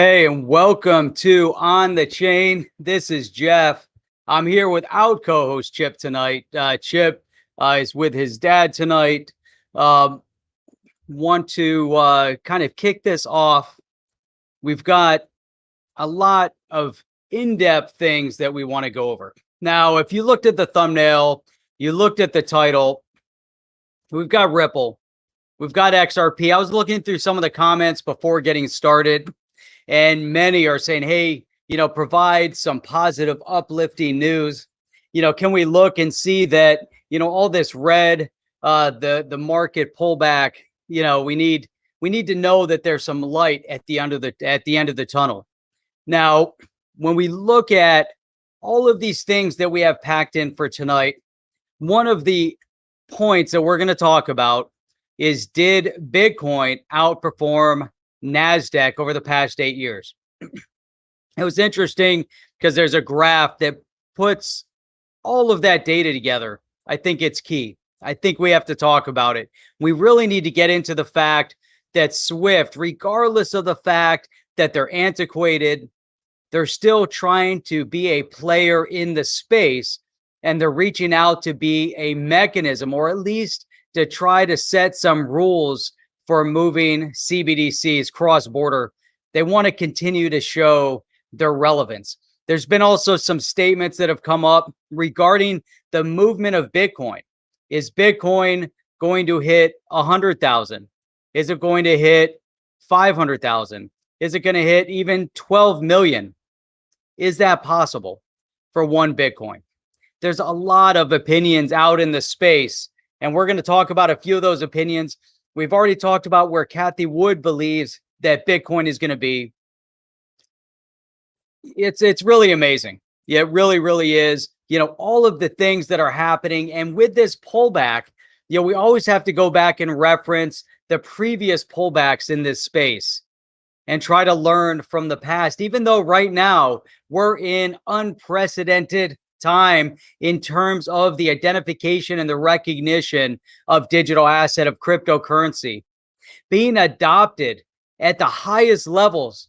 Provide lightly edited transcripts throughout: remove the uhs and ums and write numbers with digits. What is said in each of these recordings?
Hey, and welcome to On the Chain. This is Jeff. I'm here without co-host Chip tonight. Chip is with his dad tonight. Um, want to kind of kick this off. We've got a lot of in-depth things that we want to go over. Now, if you looked at the thumbnail, you looked at the title, we've got Ripple, we've got XRP. I was looking through some of the comments before getting started, and many are saying, hey, provide some positive, uplifting news. Can we look and see that, all this red, the market pullback, we need to know that there's some light at the end of the tunnel. Now, when we look at all of these things that we have packed in for tonight, one of the points that we're going to talk about is, did Bitcoin outperform NASDAQ over the past 8 years? It was interesting because there's a graph that puts all of that data together. I think it's key. I think we have to talk about it. We really need to get into the fact that Swift, regardless of the fact that they're antiquated, they're still trying to be a player in the space, and they're reaching out to be a mechanism, or at least to try to set some rules for moving CBDCs cross-border. They want to continue to show their relevance. There's been also some statements that have come up regarding the movement of Bitcoin. Is Bitcoin going to hit 100,000? Is it going to hit 500,000? Is it going to hit even 12 million? Is that possible for one Bitcoin? There's a lot of opinions out in the space, and we're going to talk about a few of those opinions. We've already talked about where Cathie Wood believes that Bitcoin is going to be. It's really amazing. Yeah, it really, really is. All of the things that are happening. And with this pullback, we always have to go back and reference the previous pullbacks in this space and try to learn from the past, even though right now we're in unprecedented time in terms of the identification and the recognition of digital asset, of cryptocurrency being adopted at the highest levels,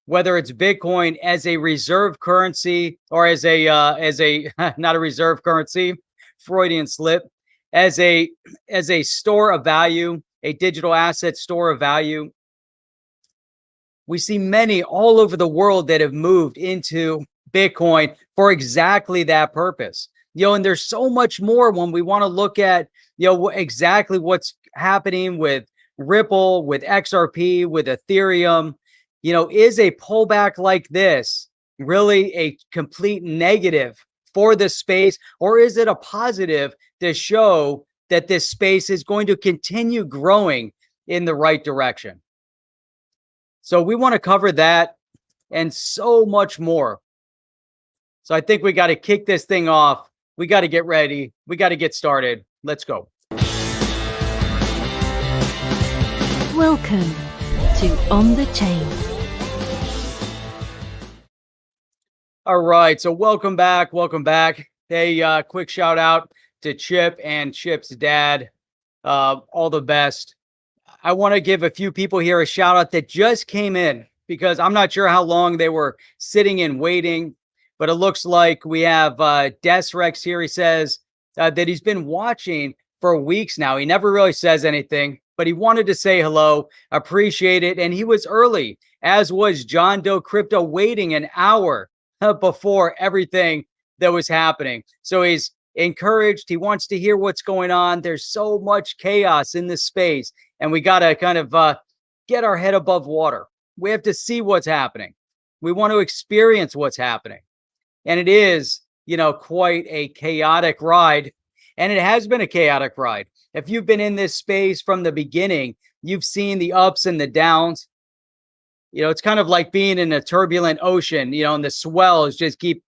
whether it's Bitcoin as a reserve currency or as a not a reserve currency, Freudian slip, as a store of value, a digital asset store of value. We see many all over the world that have moved into Bitcoin for exactly that purpose. And there's so much more when we want to look at, exactly what's happening with Ripple, with XRP, with Ethereum. Is a pullback like this really a complete negative for the space, or is it a positive to show that this space is going to continue growing in the right direction? So we want to cover that and so much more. So I think we got to kick this thing off. We got to get ready. We got to get started. Let's go. Welcome to On the Chain. All right. So welcome back. Welcome back. Hey, quick shout out to Chip and Chip's dad. All the best. I want to give a few people here a shout out that just came in, because I'm not sure how long they were sitting and waiting, but it looks like we have Desrex here. He says that he's been watching for weeks now. He never really says anything, but he wanted to say hello, appreciate it. And he was early, as was John Doe Crypto, waiting an hour before everything that was happening. So he's encouraged. He wants to hear what's going on. There's so much chaos in this space, and we got to kind of get our head above water. We have to see what's happening. We want to experience what's happening. And it is, quite a chaotic ride. And it has been a chaotic ride. If you've been in this space from the beginning, you've seen the ups and the downs. It's kind of like being in a turbulent ocean, and the swells just keep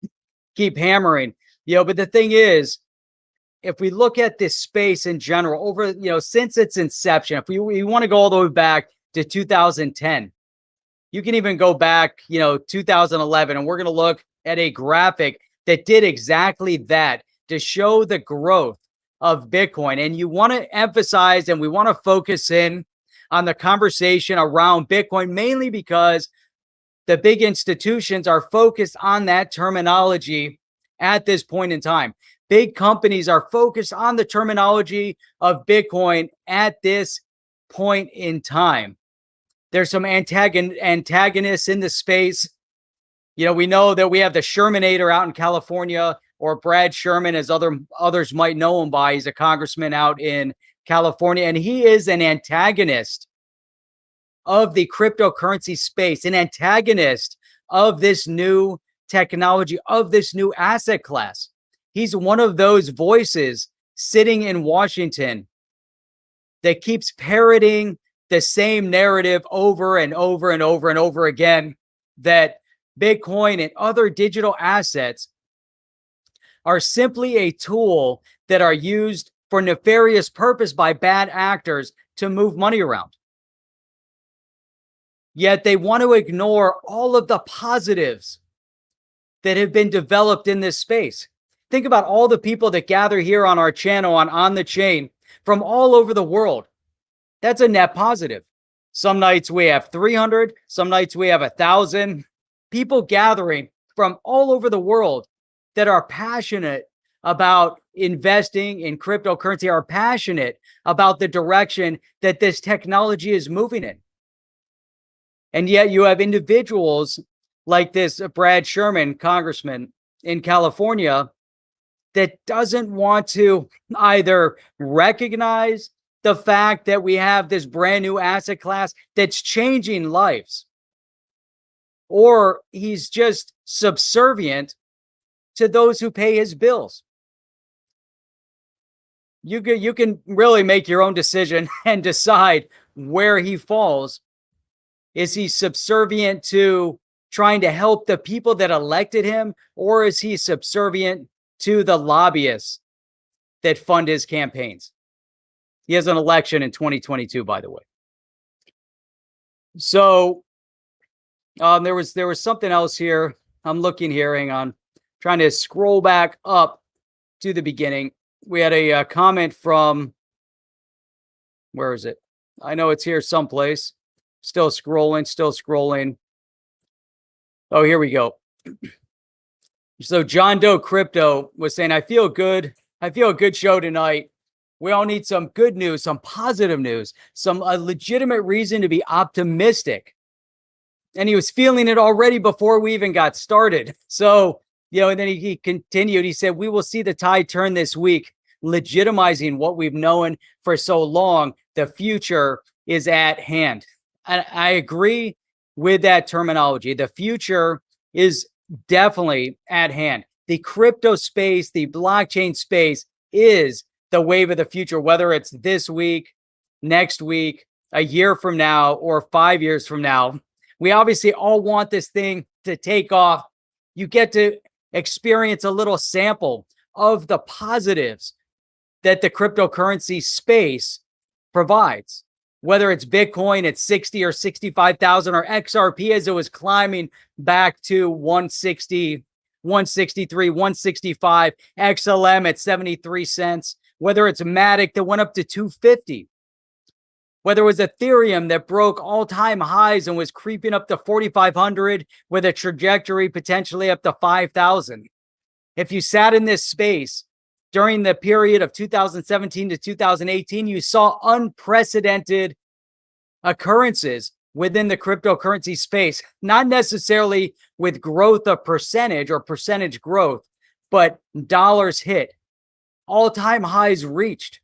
hammering. But the thing is, if we look at this space in general over, since its inception, if we want to go all the way back to 2010, you can even go back, 2011, and we're going to look at a graphic that did exactly that to show the growth of Bitcoin. And you want to emphasize, and we want to focus in on the conversation around Bitcoin, mainly because the big institutions are focused on that terminology at this point in time. Big companies are focused on the terminology of Bitcoin at this point in time. There's some antagonists in the space. We know that we have the Shermanator out in California, or Brad Sherman, as others might know him by. He's a congressman out in California, and he is an antagonist of the cryptocurrency space, an antagonist of this new technology, of this new asset class. He's one of those voices sitting in Washington that keeps parroting the same narrative over and over and over and over again, that Bitcoin and other digital assets are simply a tool that are used for nefarious purpose by bad actors to move money around. Yet they want to ignore all of the positives that have been developed in this space. Think about all the people that gather here on our channel on the chain from all over the world. That's a net positive. Some nights we have 300, some nights we have 1,000 people gathering from all over the world that are passionate about investing in cryptocurrency, are passionate about the direction that this technology is moving in. And yet you have individuals like this Brad Sherman, congressman in California, that doesn't want to either recognize the fact that we have this brand new asset class that's changing lives, or he's just subservient to those who pay his bills. You can really make your own decision and decide where he falls. Is he subservient to trying to help the people that elected him, or is he subservient to the lobbyists that fund his campaigns? He has an election in 2022, by the way. So there was something else here. I'm looking here. Hang on. Trying to scroll back up to the beginning. We had a comment from, where is it? I know it's here someplace. Still scrolling. Oh, here we go. So John Doe Crypto was saying, I feel good. I feel a good show tonight. We all need some good news, some positive news, a legitimate reason to be optimistic. And he was feeling it already before we even got started. So, and then he continued. He said, we will see the tide turn this week, legitimizing what we've known for so long. The future is at hand. And I agree with that terminology. The future is definitely at hand. The crypto space, the blockchain space is the wave of the future, whether it's this week, next week, a year from now, or 5 years from now. We obviously all want this thing to take off. You get to experience a little sample of the positives that the cryptocurrency space provides. Whether it's Bitcoin at 60 or 65,000, or XRP as it was climbing back to 160, 163, 165, XLM at 73 cents. Whether it's Matic that went up to 250. Whether it was Ethereum that broke all-time highs and was creeping up to 4,500 with a trajectory potentially up to 5,000. If you sat in this space during the period of 2017 to 2018, you saw unprecedented occurrences within the cryptocurrency space, not necessarily with growth of percentage or percentage growth, but dollars hit, all-time highs reached.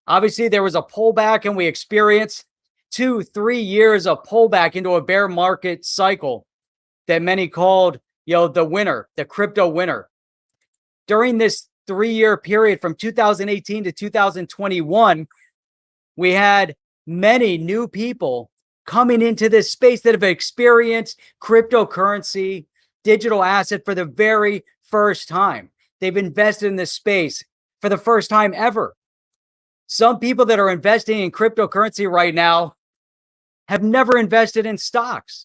Obviously, there was a pullback, and we experienced 2-3 years of pullback into a bear market cycle that many called, the winter, the crypto winter. During this 3-year period from 2018 to 2021, we had many new people coming into this space that have experienced cryptocurrency, digital asset for the very first time. They've invested in this space for the first time ever. Some people that are investing in cryptocurrency right now have never invested in stocks.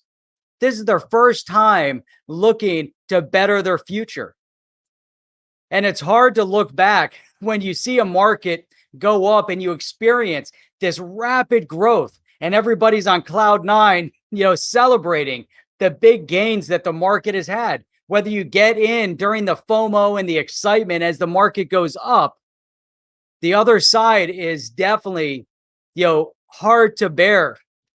This is their first time looking to better their future. And it's hard to look back when you see a market go up and you experience this rapid growth and everybody's on cloud nine, celebrating the big gains that the market has had. Whether you get in during the FOMO and the excitement as the market goes up, the other side is definitely, hard to bear.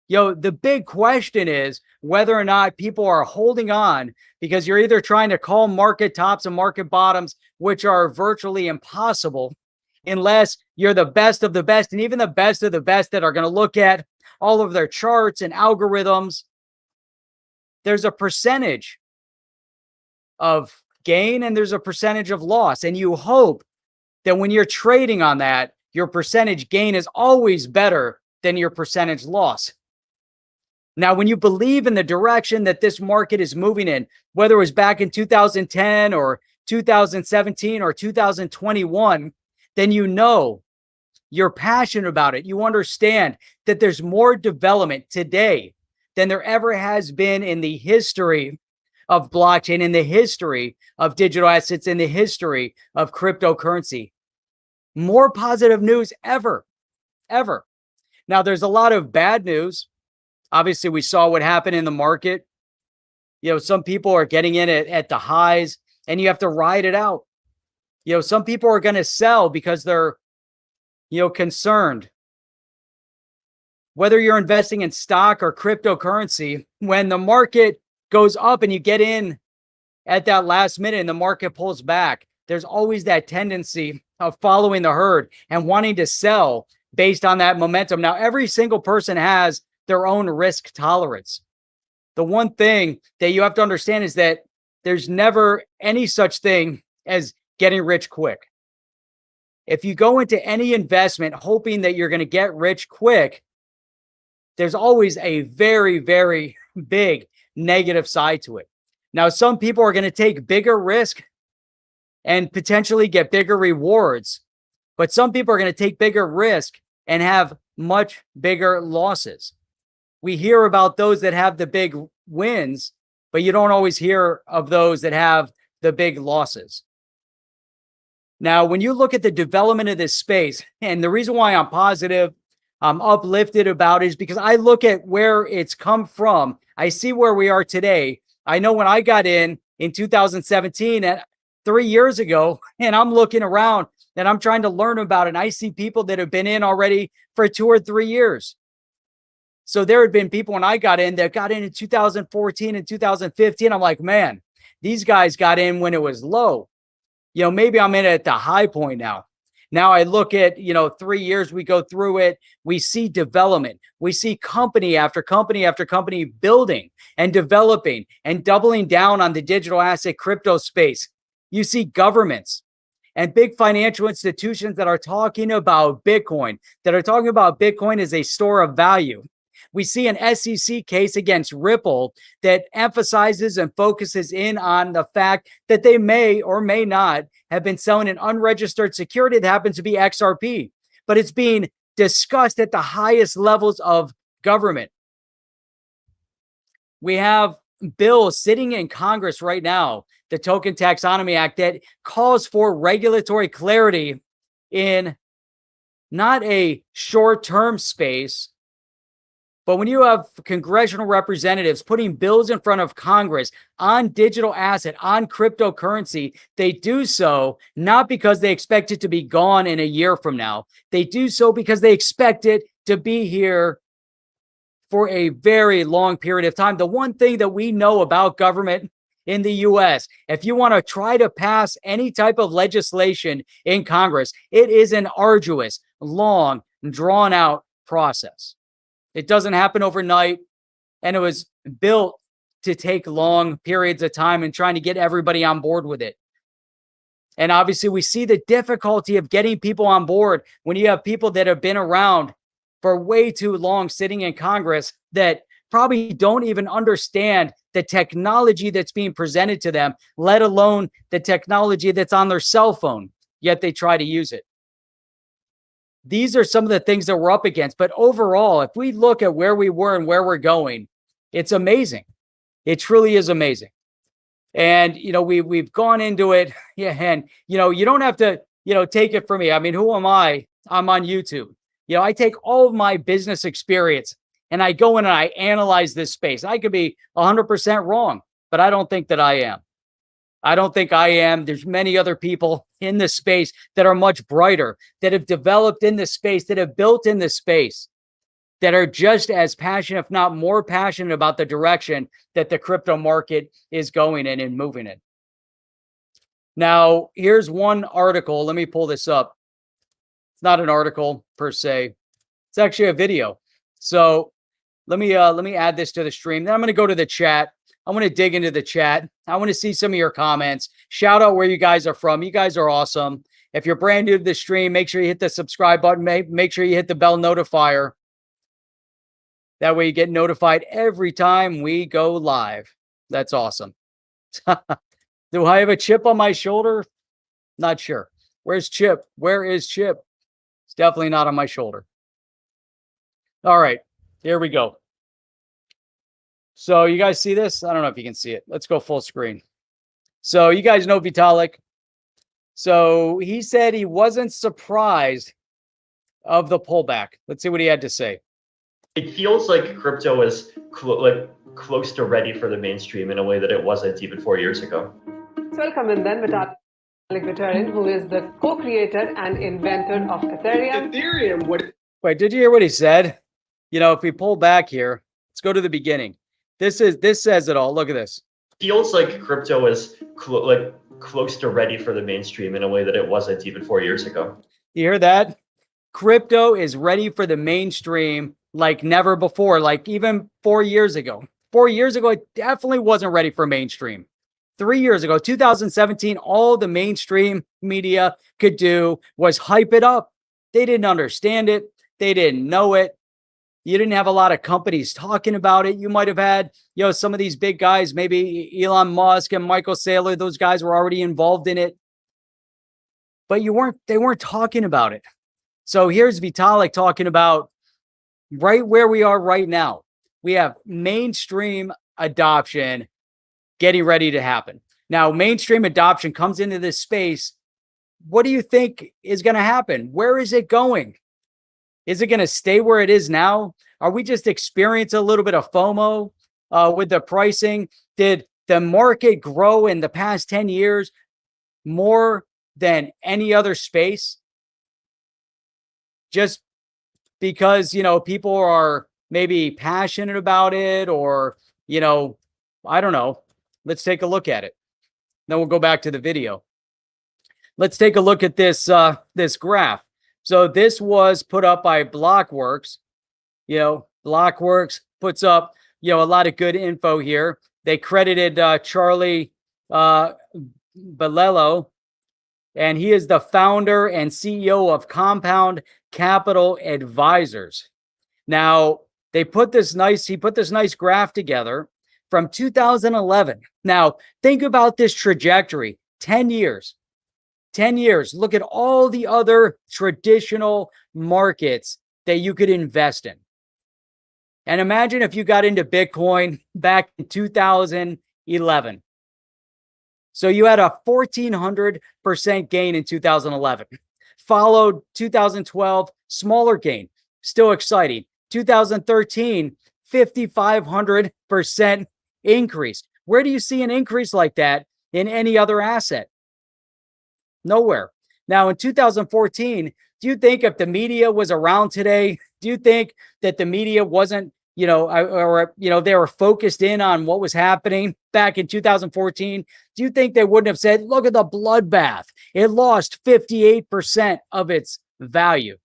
The big question is whether or not people are holding on, because you're either trying to call market tops and market bottoms, which are virtually impossible unless you're the best of the best. And even the best of the best that are going to look at all of their charts and algorithms, there's a percentage of gain and there's a percentage of loss. And you hope that when you're trading on that, your percentage gain is always better than your percentage loss. Now, when you believe in the direction that this market is moving in, whether it was back in 2010 or 2017 or 2021, then you're passionate about it. You understand that there's more development today than there ever has been in the history of blockchain, in the history of digital assets, in the history of cryptocurrency. More positive news ever. Now, there's a lot of bad news. Obviously, we saw what happened in the market. Some people are getting in at the highs and you have to ride it out. Some people are going to sell because they're, concerned. Whether you're investing in stock or cryptocurrency, when the market goes up and you get in at that last minute and the market pulls back, there's always that tendency of following the herd and wanting to sell based on that momentum. Now, every single person has their own risk tolerance. The one thing that you have to understand is that there's never any such thing as getting rich quick. If you go into any investment hoping that you're going to get rich quick, there's always a very, very big negative side to it. Now, some people are going to take bigger risk and potentially get bigger rewards, but some people are going to take bigger risk and have much bigger losses. We hear about those that have the big wins, but you don't always hear of those that have the big losses. Now, when you look at the development of this space, and the reason why I'm positive, I'm uplifted about it, is because I look at where it's come from. I see where we are today. I know when I got in 2017, and 3 years ago, and I'm looking around and I'm trying to learn about it. And I see people that have been in already for 2 or 3 years. So there had been people when I got in that got in 2014 and 2015. I'm like, man, these guys got in when it was low. Maybe I'm in at the high point now. Now I look at, 3 years, we go through it. We see development. We see company after company after company building and developing and doubling down on the digital asset crypto space. You see governments and big financial institutions that are talking about Bitcoin, that are talking about Bitcoin as a store of value. We see an SEC case against Ripple that emphasizes and focuses in on the fact that they may or may not have been selling an unregistered security that happens to be XRP, but it's being discussed at the highest levels of government. We have bills sitting in Congress right now, the Token Taxonomy Act, that calls for regulatory clarity in not a short-term space, but when you have congressional representatives putting bills in front of Congress on digital asset, on cryptocurrency, they do so not because they expect it to be gone in a year from now. They do so because they expect it to be here for a very long period of time. The one thing that we know about government in the US, if you want to try to pass any type of legislation in Congress, it is an arduous, long, drawn out process. It doesn't happen overnight, and it was built to take long periods of time and trying to get everybody on board with it. And obviously, we see the difficulty of getting people on board when you have people that have been around for way too long sitting in Congress that probably don't even understand the technology that's being presented to them, let alone the technology that's on their cell phone, yet they try to use it. These are some of the things that we're up against. But overall, if we look at where we were and where we're going, it's amazing. It truly is amazing. And, we've gone into it. Yeah. And, you don't have to, take it from me. I mean, who am I? I'm on YouTube. I take all of my business experience and I go in and I analyze this space. I could be 100% wrong, but I don't think that I am. I don't think I am. There's many other people in this space that are much brighter, that have developed in this space, that have built in this space, that are just as passionate, if not more passionate, about the direction that the crypto market is going in and moving in. Now, here's one article. Let me pull this up. It's not an article per se. It's actually a video. So let me add this to the stream. Then I'm going to go to the chat. I want to dig into the chat. I want to see some of your comments. Shout out where you guys are from. You guys are awesome. If you're brand new to the stream, make sure you hit the subscribe button. Make sure you hit the bell notifier. That way you get notified every time we go live. That's awesome. Do I have a chip on my shoulder? Not sure. Where's Chip? Where is Chip? It's definitely not on my shoulder. All right, here we go. So you guys see this? I don't know if you can see it. Let's go full screen. So you guys know Vitalik. So he said he wasn't surprised of the pullback. Let's see what he had to say. It feels like crypto is close to ready for the mainstream in a way that it wasn't even 4 years ago. Welcome in then Vitalik Buterin, who is the co-creator and inventor of Ethereum. Wait, did you hear what he said? You know, if we pull back here, let's go to the beginning. This says it all. Look at this. Feels like crypto is close to ready for the mainstream in a way that it wasn't even 4 years ago. You hear that? Crypto is ready for the mainstream like never before, like even 4 years ago. 4 years ago, it definitely wasn't ready for mainstream. 3 years ago, 2017, all the mainstream media could do was hype it up. They didn't understand it. They didn't know it. You didn't have a lot of companies talking about it. You might have had, some of these big guys, maybe Elon Musk and Michael Saylor, those guys were already involved in it. But they weren't talking about it. So here's Vitalik talking about right where we are right now. We have mainstream adoption getting ready to happen. Now, mainstream adoption comes into this space. What do you think is going to happen? Where is it going? Is it going to stay where it is now? Are we just experiencing a little bit of FOMO with the pricing? Did the market grow in the past 10 years more than any other space? Just because, people are maybe passionate about it, or, I don't know. Let's take a look at it. Then we'll go back to the video. Let's take a look at this graph. So this was put up by Blockworks. Blockworks puts up, a lot of good info here. They credited Charlie Balello, and he is the founder and CEO of Compound Capital Advisors. Now, he put this nice graph together from 2011. Now, think about this trajectory, 10 years. 10 years. Look at all the other traditional markets that you could invest in. And imagine if you got into Bitcoin back in 2011. So you had a 1,400% gain in 2011. Followed 2012, smaller gain, still exciting. 2013, 5,500% increase. Where do you see an increase like that in any other asset? Nowhere. Now, in 2014, do you think if the media was around today, do you think that the media wasn't, they were focused in on what was happening back in 2014? Do you think they wouldn't have said, look at the bloodbath? It lost 58% of its value.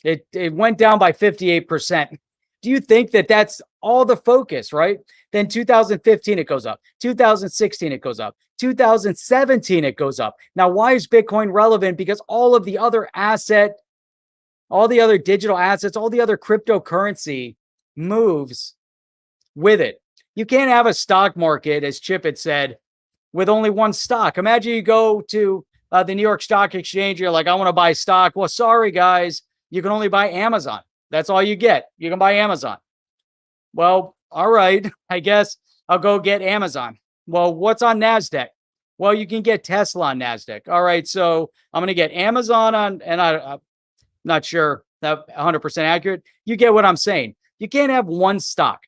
It went down by 58%. Do you think that that's all the focus, right? Then 2015, it goes up. 2016, it goes up. 2017, it goes up. Now, why is Bitcoin relevant? Because all of the other all the other digital assets, all the other cryptocurrency moves with it. You can't have a stock market, as Chip had said, with only one stock. Imagine you go to the New York Stock Exchange. You're like, I want to buy stock. Well, sorry, guys. You can only buy Amazon. That's all you get. You can buy Amazon. Well, all right. I guess I'll go get Amazon. Well, what's on NASDAQ? Well, you can get Tesla on NASDAQ. All right. So I'm going to get Amazon on, and I'm not sure 100% accurate. You get what I'm saying. You can't have one stock,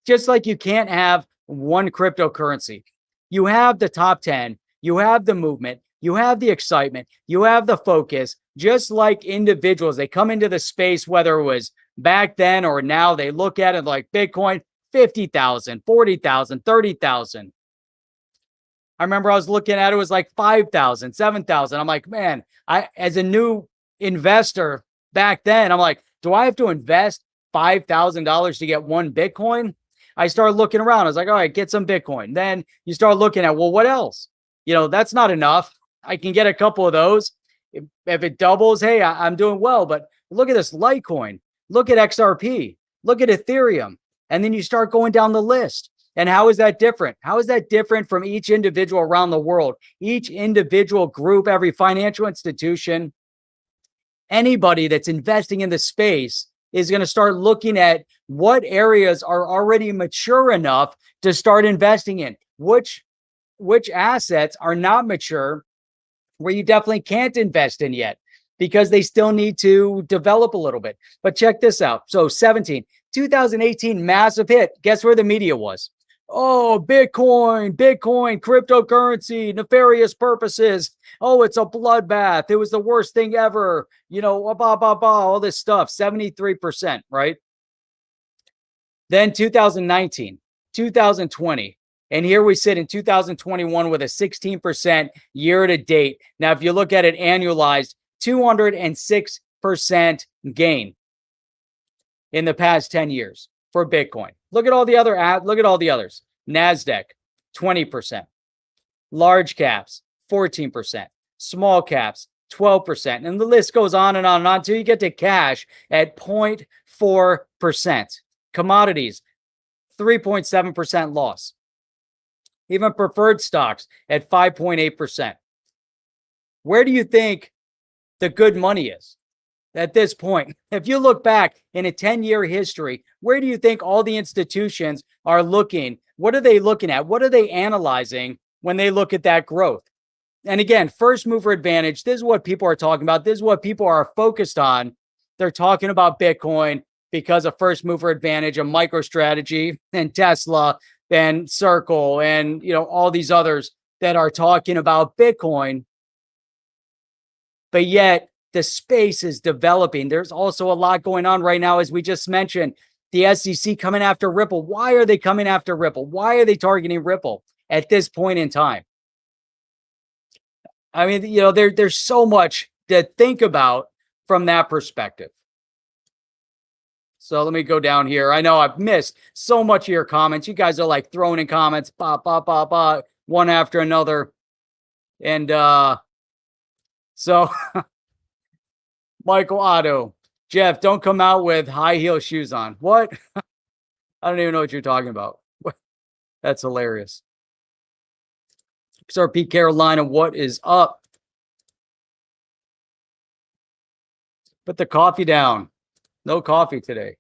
just like you can't have one cryptocurrency. You have the top 10, you have the movement, you have the excitement, you have the focus, just like individuals. They come into the space, whether it was back then or now, they look at it like Bitcoin, 50,000, 40,000, 30,000. I remember I was looking at it, was like 5,000, 7,000. I'm like, man, as a new investor back then, I'm like, do I have to invest $5,000 to get one Bitcoin? I started looking around. I was like, all right, get some Bitcoin. Then you start looking at, well, what else? That's not enough. I can get a couple of those. If it doubles, hey, I'm doing well. But look at this Litecoin. Look at XRP. Look at Ethereum. And then you start going down the list. And how is that different? How is that different from each individual around the world? Each individual group, every financial institution, anybody that's investing in the space is going to start looking at what areas are already mature enough to start investing in, which assets are not mature, where you definitely can't invest in yet because they still need to develop a little bit. But check this out. So 2018, massive hit. Guess where the media was? Oh, Bitcoin, cryptocurrency, nefarious purposes. Oh, it's a bloodbath. It was the worst thing ever. All this stuff, 73%, right? Then 2019, 2020. And here we sit in 2021 with a 16% year to date. Now, if you look at it annualized, 206% gain in the past 10 years for Bitcoin. Look at all the others. NASDAQ, 20%. Large caps, 14%. Small caps, 12%. And the list goes on and on and on until you get to cash at 0.4%. Commodities, 3.7% loss. Even preferred stocks at 5.8%. Where do you think the good money is at this point? If you look back in a 10-year history, where do you think all the institutions are looking? What are they looking at? What are they analyzing when they look at that growth? And again, first mover advantage, this is what people are talking about. This is what people are focused on. They're talking about Bitcoin because of first mover advantage, a MicroStrategy and Tesla and Circle and all these others that are talking about Bitcoin. But yet the space is developing. There's also a lot going on right now, as we just mentioned. The SEC coming after Ripple. Why are they coming after Ripple? Why are they targeting Ripple at this point in time? I mean, there's so much to think about from that perspective. So let me go down here. I know I've missed so much of your comments. You guys are like throwing in comments, one after another. And so Michael Otto, Jeff, don't come out with high heel shoes on. What? I don't even know what you're talking about. That's hilarious. XRP Carolina, what is up? Put the coffee down. No coffee today.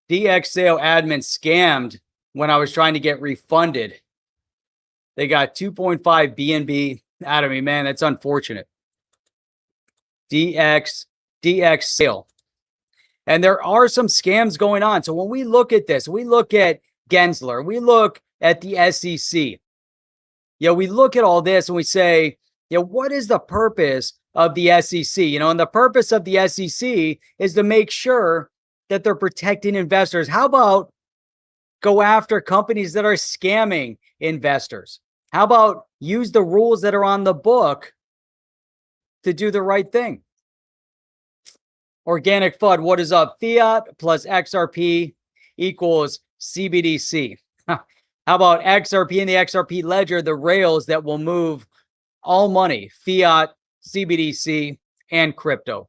DX sale admin scammed when I was trying to get refunded. They got 2.5 BNB out of me, man. That's unfortunate. DX sale. And there are some scams going on. So when we look at this, we look at Gensler, we look at the SEC. We look at all this and we say, what is the purpose of the SEC? And the purpose of the SEC is to make sure that they're protecting investors. How about go after companies that are scamming investors? How about use the rules that are on the book to do the right thing? Organic FUD, what is up? Fiat plus XRP equals CBDC. How about XRP and the XRP ledger, the rails that will move all money, fiat, CBDC, and crypto?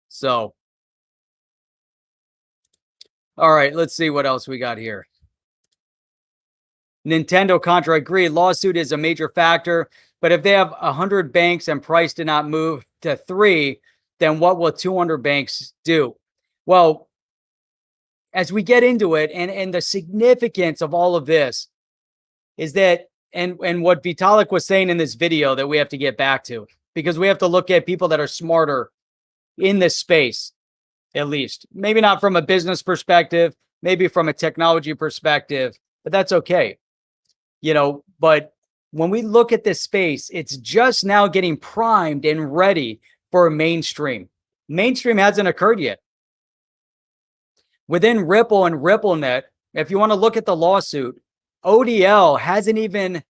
So, all right, let's see what else we got here. Nintendo Contra, agree. Lawsuit is a major factor, but if they have 100 banks and price did not move to 3, then what will 200 banks do? Well, as we get into it and the significance of all of this, is that, and what Vitalik was saying in this video that we have to get back to, because we have to look at people that are smarter in this space, at least. Maybe not from a business perspective, maybe from a technology perspective, but that's okay. But when we look at this space, it's just now getting primed and ready for mainstream. Mainstream hasn't occurred yet. Within Ripple and RippleNet, if you want to look at the lawsuit, ODL hasn't even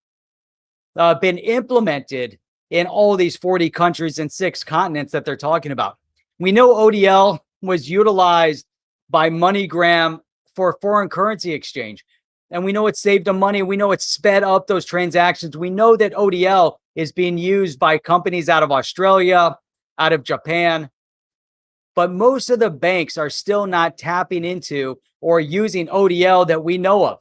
been implemented in all these 40 countries and 6 continents that they're talking about. We know ODL was utilized by MoneyGram for foreign currency exchange. And we know it saved them money. We know it sped up those transactions. We know that ODL is being used by companies out of Australia, out of Japan. But most of the banks are still not tapping into or using ODL that we know of.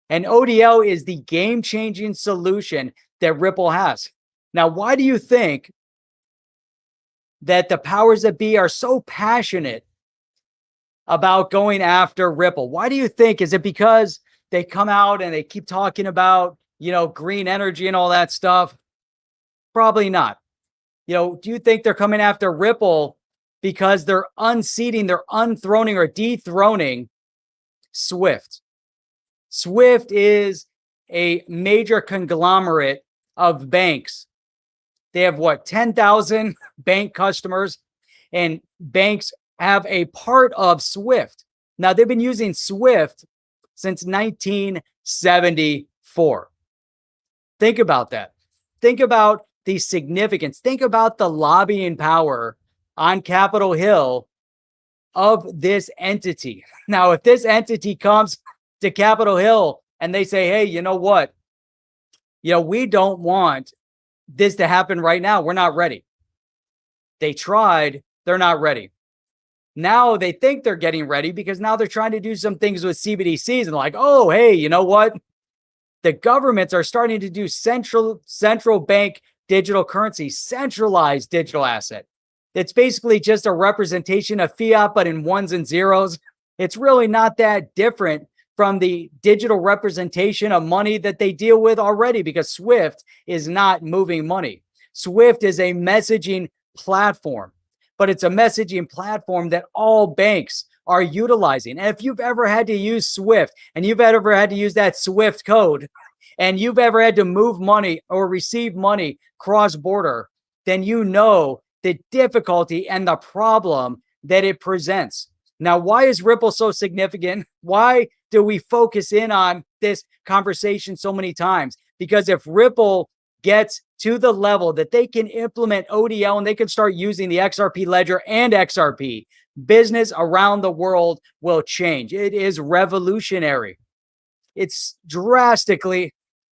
And ODL is the game-changing solution that Ripple has. Now, why do you think that the powers that be are so passionate about going after Ripple? Why do you think? Is it because they come out and they keep talking about, green energy and all that stuff? Probably not. Do you think they're coming after Ripple because they're unseating, they're unthroning or dethroning Swift? Swift is a major conglomerate of banks. They have 10,000 bank customers, and banks have a part of Swift. Now, they've been using Swift since 1974. Think about that. Think about the significance. Think about the lobbying power on Capitol Hill of this entity. Now, if this entity comes to Capitol Hill and they say, hey, you know what? We don't want this to happen right now. We're not ready. They tried. They're not ready. Now they think they're getting ready because now they're trying to do some things with CBDCs and like, oh, hey, you know what? The governments are starting to do central bank digital currency, centralized digital asset. It's basically just a representation of fiat, but in ones and zeros. It's really not that different from the digital representation of money that they deal with already, because Swift is not moving money. Swift is a messaging platform, but it's a messaging platform that all banks are utilizing. And if you've ever had to use Swift and you've ever had to use that Swift code and you've ever had to move money or receive money cross-border, then you know the difficulty and the problem that it presents. Now, why is Ripple so significant? Why do we focus in on this conversation so many times? Because if Ripple gets to the level that they can implement ODL and they can start using the XRP ledger and XRP, business around the world will change. It is revolutionary. It's drastically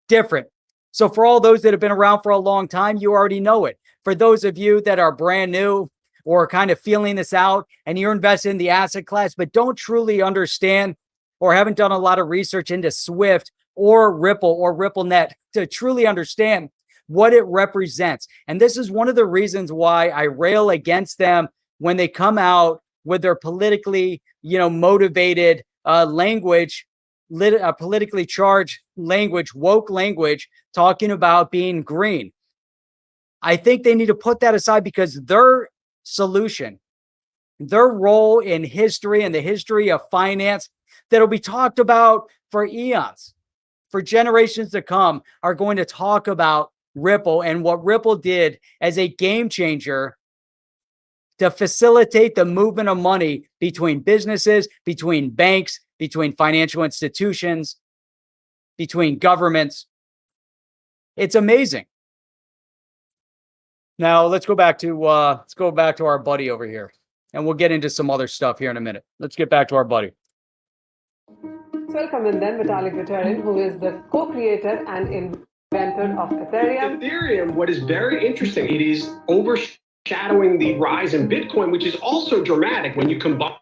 different. So for all those that have been around for a long time, you already know it. For those of you that are brand new or kind of feeling this out and you're invested in the asset class, but don't truly understand or haven't done a lot of research into Swift or Ripple or RippleNet to truly understand what it represents. And this is one of the reasons why I rail against them when they come out with their politically, motivated language, politically charged language, woke language, talking about being green. I think they need to put that aside, because their solution, their role in history and the history of finance that'll be talked about for eons, for generations to come, are going to talk about Ripple and what Ripple did as a game changer to facilitate the movement of money between businesses, between banks, between financial institutions, between governments. It's amazing. Now let's go back to our buddy over here, and we'll get into some other stuff here in a minute. Let's get back to our buddy. Welcome in then Vitalik Buterin, who is the co-creator and inventor of Ethereum. Ethereum, what is very interesting, it is overshadowing the rise in Bitcoin, which is also dramatic. When you combine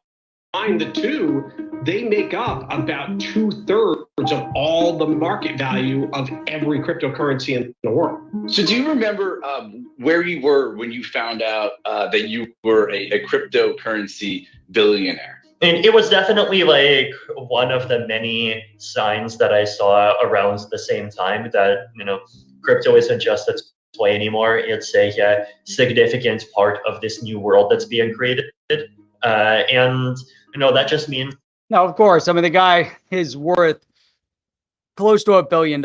the two, they make up about 2/3 of all the market value of every cryptocurrency in the world. So do you remember where you were when you found out that you were a cryptocurrency billionaire? And it was definitely like one of the many signs that I saw around the same time that, crypto isn't just a toy anymore. It's a significant part of this new world that's being created. And, that just means. Now, of course, I mean, the guy is worth close to $1 billion.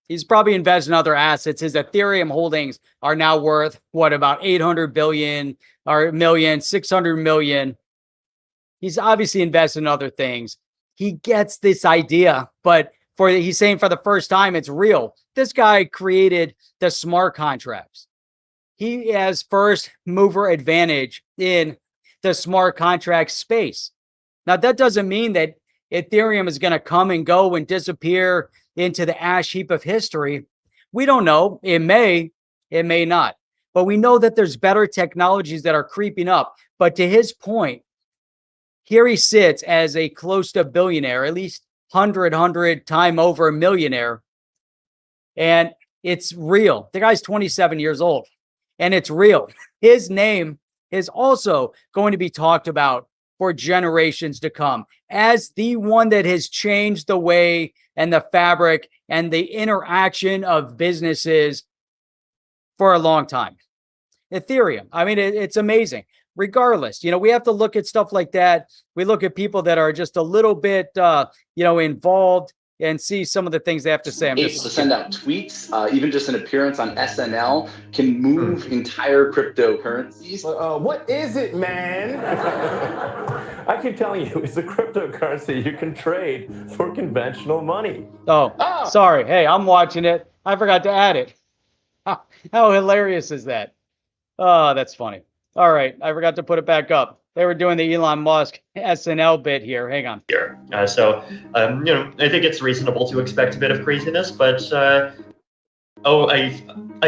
He's probably invested in other assets. His Ethereum holdings are now worth what, about 800 billion or million, 600 million. He's obviously invested in other things. He gets this idea, but he's saying for the first time, it's real. This guy created the smart contracts. He has first mover advantage in the smart contract space. Now, that doesn't mean that Ethereum is going to come and go and disappear into the ash heap of history. We don't know. It may not. But we know that there's better technologies that are creeping up. But to his point, here he sits as a close to billionaire, at least 100 time over millionaire. And it's real. The guy's 27 years old and it's real. His name is also going to be talked about for generations to come as the one that has changed the way and the fabric and the interaction of businesses for a long time. Ethereum. I mean, it's amazing. Regardless, we have to look at stuff like that. We look at people that are just a little bit, involved and see some of the things they have to say. I'm able just to send out tweets, even just an appearance on SNL can move entire cryptocurrencies. What is it, man? I can tell you, it's a cryptocurrency you can trade for conventional money. Oh, sorry. Hey, I'm watching it. I forgot to add it. How hilarious is that? Oh, that's funny. All right. I forgot to put it back up. They were doing the Elon Musk SNL bit here. Hang on. So, I think it's reasonable to expect a bit of craziness, but I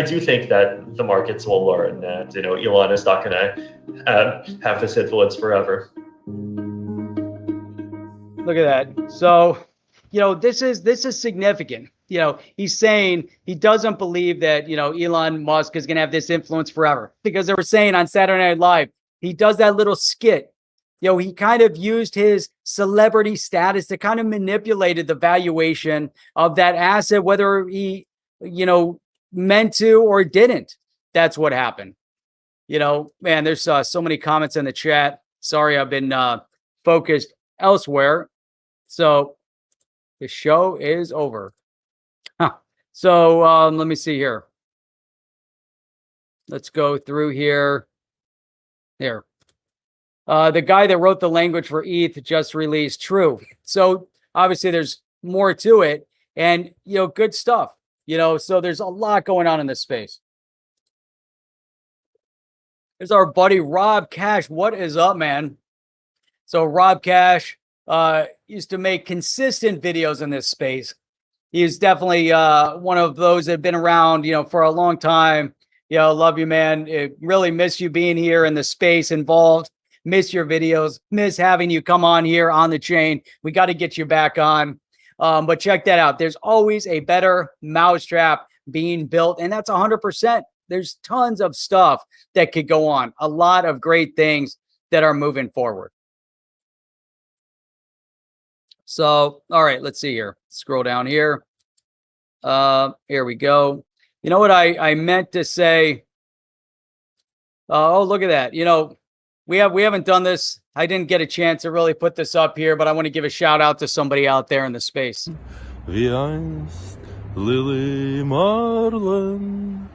do think that the markets will learn that, Elon is not going to have this influence forever. Look at that. So, this is significant. He's saying he doesn't believe that, Elon Musk is going to have this influence forever, because they were saying on Saturday Night Live, he does that little skit. He kind of used his celebrity status to kind of manipulated the valuation of that asset, whether he, meant to or didn't. That's what happened. Man, there's so many comments in the chat. Sorry, I've been focused elsewhere. So the show is over. So let me see here. Let's go through here. There. The guy that wrote the language for ETH just released. True. So obviously there's more to it, and good stuff. So there's a lot going on in this space. There's our buddy Rob Cash. What is up, man? So Rob Cash used to make consistent videos in this space. He's definitely one of those that have been around, for a long time. Love you, man. Really miss you being here in the space involved. Miss your videos. Miss having you come on here on the chain. We got to get you back on. But check that out. There's always a better mousetrap being built, and that's 100%. There's tons of stuff that could go on. A lot of great things that are moving forward. So, all right, let's see here. Scroll down here. Here we go. You know what I meant to say? Oh, look at that. We haven't done this. I didn't get a chance to really put this up here, but I want to give a shout out to somebody out there in the space. Wie einst Lily Marlin.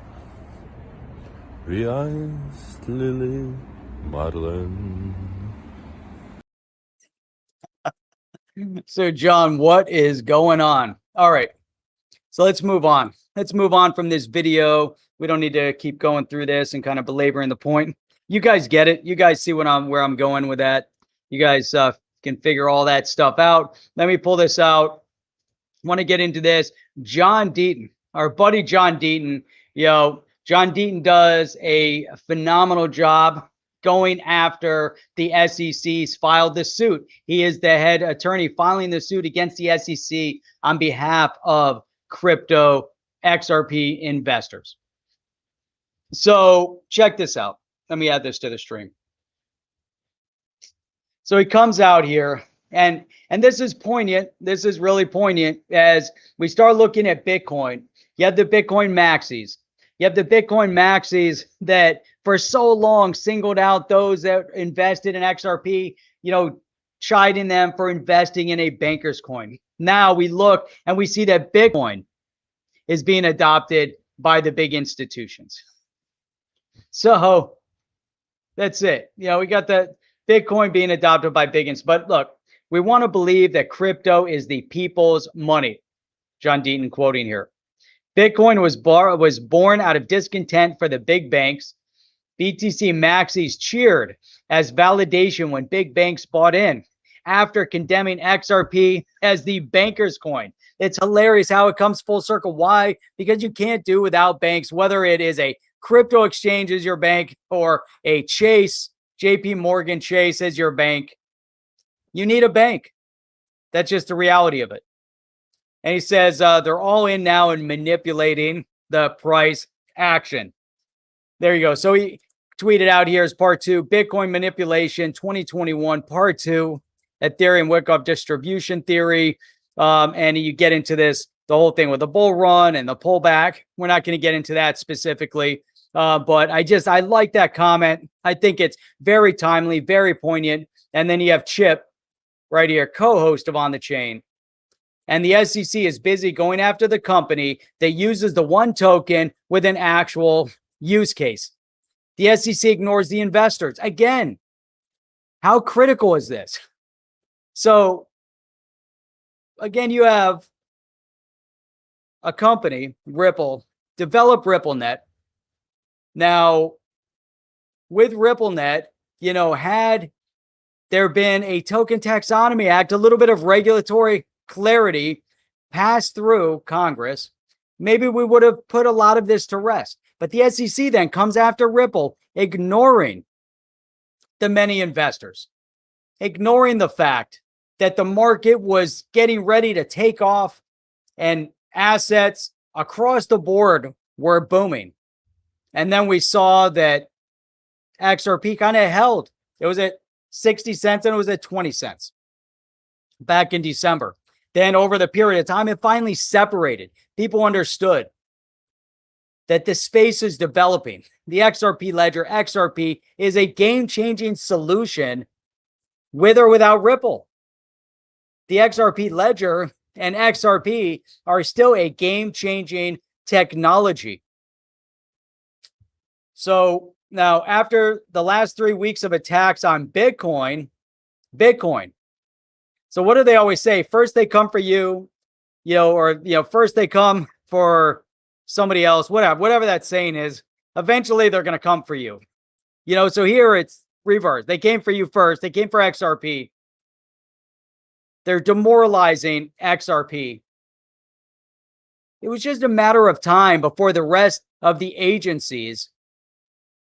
Wie einst Lily Marlin. So, John, what is going on? All right. So let's move on. Let's move on from this video. We don't need to keep going through this and kind of belaboring the point. You guys get it. You guys see where I'm going with that. You guys can figure all that stuff out. Let me pull this out. Want to get into this. John Deaton, our buddy John Deaton. John Deaton does a phenomenal job going after the SEC's filed the suit. He is the head attorney filing the suit against the SEC on behalf of crypto XRP investors. So check this out. Let me add this to the stream. So he comes out here, and this is poignant. This is really poignant as we start looking at Bitcoin. You have the Bitcoin maxis. You have the Bitcoin maxis that for so long singled out those that invested in XRP, chiding them for investing in a banker's coin. Now we look and we see that Bitcoin is being adopted by the big institutions. So that's it. We got the Bitcoin being adopted by big institutions. But look, we want to believe that crypto is the people's money. John Deaton quoting here. Bitcoin was born out of discontent for the big banks. BTC maxis cheered as validation when big banks bought in after condemning XRP as the banker's coin. It's hilarious how it comes full circle. Why? Because you can't do without banks, whether it is a crypto exchange as your bank or a Chase, JP Morgan Chase as your bank. You need a bank. That's just the reality of it. And he says they're all in now and manipulating the price action. There you go. So he tweeted out here as part 2, Bitcoin manipulation 2021, part 2, Ethereum Wyckoff distribution theory. And you get into the whole thing with the bull run and the pullback. We're not going to get into that specifically. But I like that comment. I think it's very timely, very poignant. And then you have Chip right here, co-host of On the Chain. And the SEC is busy going after the company that uses the one token with an actual use case. The SEC ignores the investors. Again, how critical is this? So, again, you have a company, Ripple, develop RippleNet. Now, with RippleNet, had there been a Token Taxonomy Act, a little bit of regulatory clarity passed through Congress, maybe we would have put a lot of this to rest. But the SEC then comes after Ripple, ignoring the many investors, ignoring the fact that the market was getting ready to take off and assets across the board were booming. And then we saw that XRP kind of held. It was at 60 cents and it was at 20 cents back in December. Then over the period of time, it finally separated. People understood that the space is developing. The XRP ledger, XRP, is a game-changing solution with or without Ripple. The XRP ledger and XRP are still a game-changing technology. So now, after the last 3 weeks of attacks on Bitcoin. So what do they always say? First they come for you, first they come for somebody else, whatever that saying is. Eventually they're going to come for you. So here it's reverse. They came for you first. They came for XRP. They're demoralizing XRP. It was just a matter of time before the rest of the agencies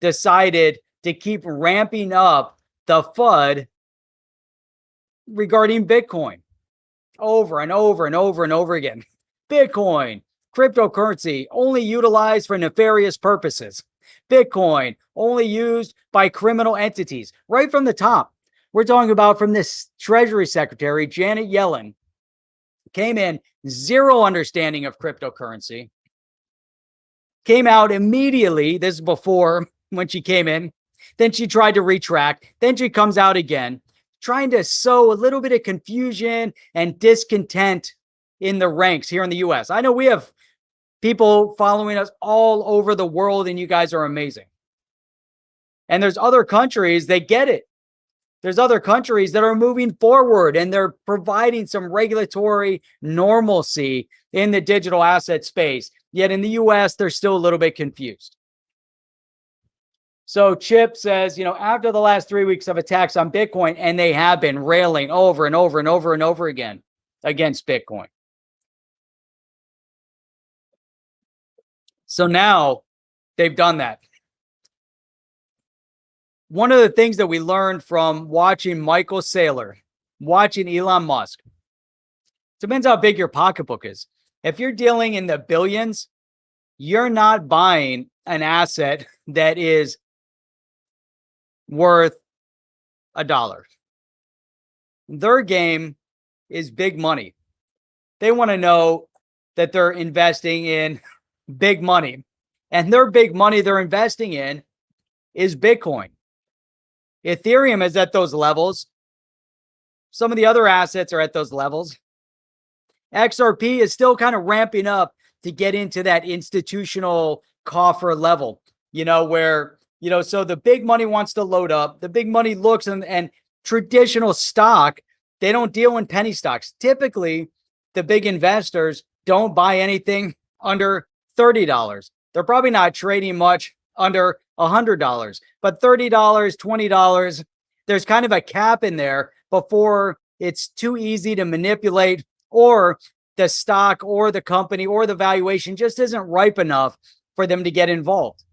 decided to keep ramping up the FUD regarding Bitcoin over and over and over and over again. Bitcoin, cryptocurrency, only utilized for nefarious purposes. Bitcoin, only used by criminal entities. Right from the top, we're talking about from this Treasury Secretary, Janet Yellen, came in, zero understanding of cryptocurrency, came out immediately. This is before when she came in. Then she tried to retract. Then she comes out again, trying to sow a little bit of confusion and discontent in the ranks here in the US. I know we have people following us all over the world, and you guys are amazing. And there's other countries that get it. There's other countries that are moving forward and they're providing some regulatory normalcy in the digital asset space. Yet in the US, they're still a little bit confused. So Chip says, after the last 3 weeks of attacks on Bitcoin, and they have been railing over and over and over and over again against Bitcoin. So now they've done that. One of the things that we learned from watching Michael Saylor, watching Elon Musk, depends how big your pocketbook is. If you're dealing in the billions, you're not buying an asset that is worth $1. Their game is big money. They want to know that they're investing in big money, and their big money they're investing in is Bitcoin. Ethereum is at those levels. Some of the other assets are at those levels. XRP is still kind of ramping up to get into that institutional coffer level, where, so the big money wants to load up. The big money looks and traditional stock, they don't deal in penny stocks. Typically, the big investors don't buy anything under $30. They're probably not trading much under $100, but $30, $20, there's kind of a cap in there before it's too easy to manipulate, or the stock or the company or the valuation just isn't ripe enough for them to get involved.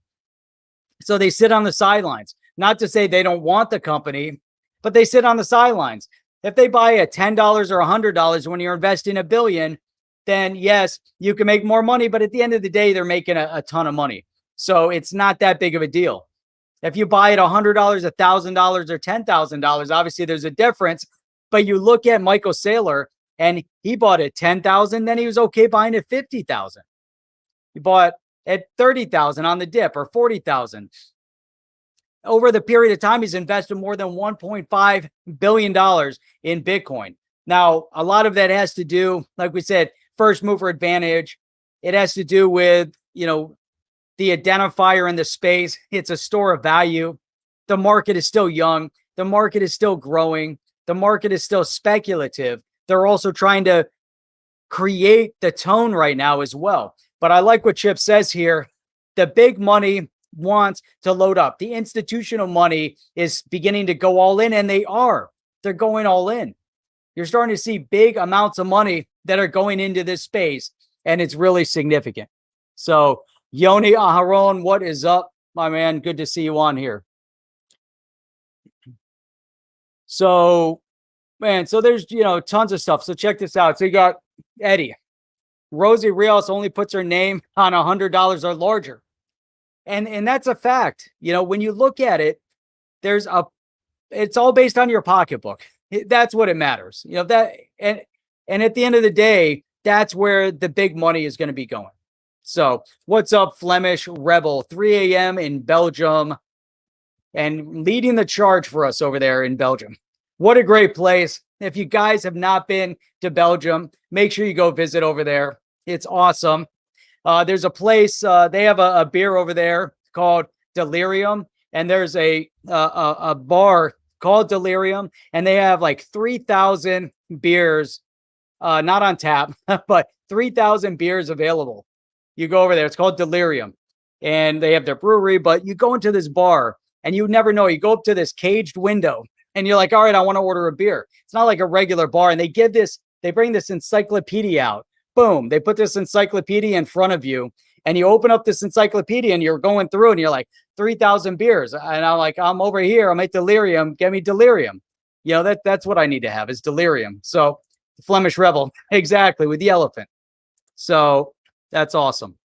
So they sit on the sidelines. Not to say they don't want the company, but they sit on the sidelines. If they buy at $10 or $100 when you're investing $1 billion, then yes, you can make more money. But at the end of the day, they're making a ton of money. So it's not that big of a deal. If you buy at $100, $1,000, or $10,000, obviously there's a difference. But you look at Michael Saylor, and he bought at 10,000, then he was okay buying at 50,000. He bought at 30,000 on the dip, or 40,000. Over the period of time, he's invested more than $1.5 billion in Bitcoin. Now, a lot of that has to do, like we said, first mover advantage. It has to do with, the identifier in the space. It's a store of value. The market is still young. The market is still growing. The market is still speculative. They're also trying to create the tone right now as well. But I like what Chip says here. The big money wants to load up. The institutional money is beginning to go all in, and they are. They're going all in. You're starting to see big amounts of money that are going into this space, and it's really significant. So, Yoni Aharon, what is up, my man? Good to see you on here. So, man, so there's, tons of stuff. So check this out. So you got Eddie. Rosie Rios only puts her name on $100 or larger. And that's a fact. When you look at it, it's all based on your pocketbook. That's what it matters. And at the end of the day, that's where the big money is going to be going. So what's up, Flemish Rebel? 3 a.m. in Belgium, and leading the charge for us over there in Belgium. What a great place. If you guys have not been to Belgium, make sure you go visit over there. It's awesome. There's a place, they have a beer over there called Delirium, and there's a bar called Delirium, and they have like 3,000 beers, not on tap, but 3,000 beers available. You go over there, it's called Delirium, and they have their brewery, but you go into this bar, and you never know. You go up to this caged window, and you're like, all right, I want to order a beer. It's not like a regular bar, and they bring this encyclopedia out. Boom, they put this encyclopedia in front of you, and you open up this encyclopedia, and you're going through, and you're like, 3,000 beers. And I'm like, I'm over here. I'm at Delirium. Get me Delirium. That's what I need to have is Delirium. So the Flemish Rebel, exactly, with the elephant. So that's awesome.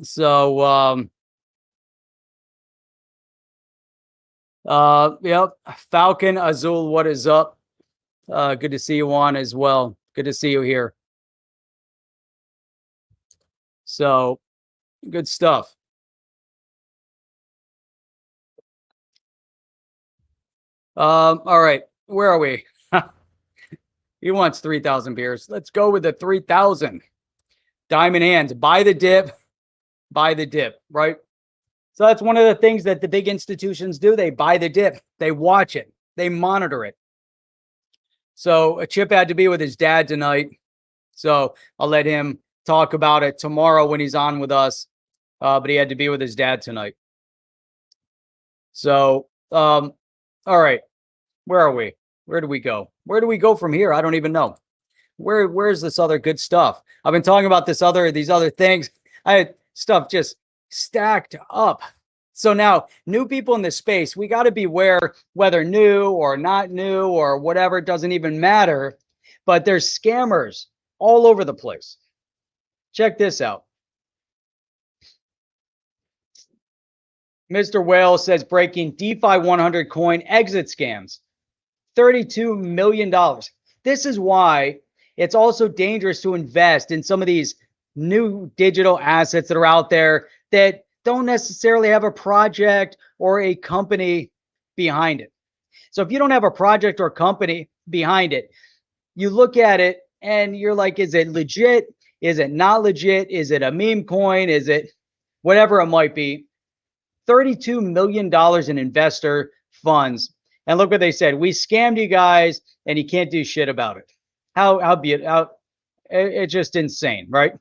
So, yep. Falcon Azul, what is up? Good to see you on as well. Good to see you here. So, good stuff. All right. Where are we? He wants 3,000 beers. Let's go with the 3,000. Diamond hands. Buy the dip. Buy the dip, right? So that's one of the things that the big institutions do. They buy the dip. They watch it. They monitor it. So Chip had to be with his dad tonight. So I'll let him talk about it tomorrow when he's on with us. But he had to be with his dad tonight. So, all right. Where are we? Where do we go? Where do we go from here? I don't even know. Where's this other good stuff? I've been talking about these other things. I had stuff just stacked up. So now, new people in this space, we got to beware whether new or not new or whatever, it doesn't even matter. But there's scammers all over the place. Check this out. Mr. Whale says breaking DeFi 100 coin exit scams. $32 million. This is why it's also dangerous to invest in some of these new digital assets that are out there that don't necessarily have a project or a company behind it. So if you don't have a project or company behind it, you look at it and you're like, is it legit? Is it not legit? Is it a meme coin? Is it whatever it might be? $32 million in investor funds. And look what they said. We scammed you guys and you can't do shit about it. It's just insane, right?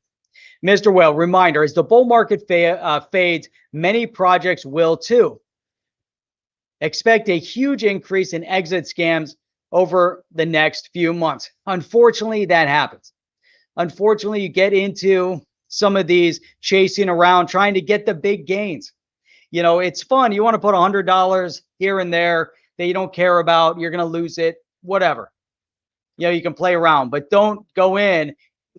Mr. Whale, reminder, as the bull market fades, many projects will too. Expect a huge increase in exit scams over the next few months. Unfortunately, that happens. Unfortunately, you get into some of these chasing around, trying to get the big gains. You know, it's fun. You want to put $100 here and there that you don't care about. You're going to lose it, whatever. You know, you can play around, but don't go in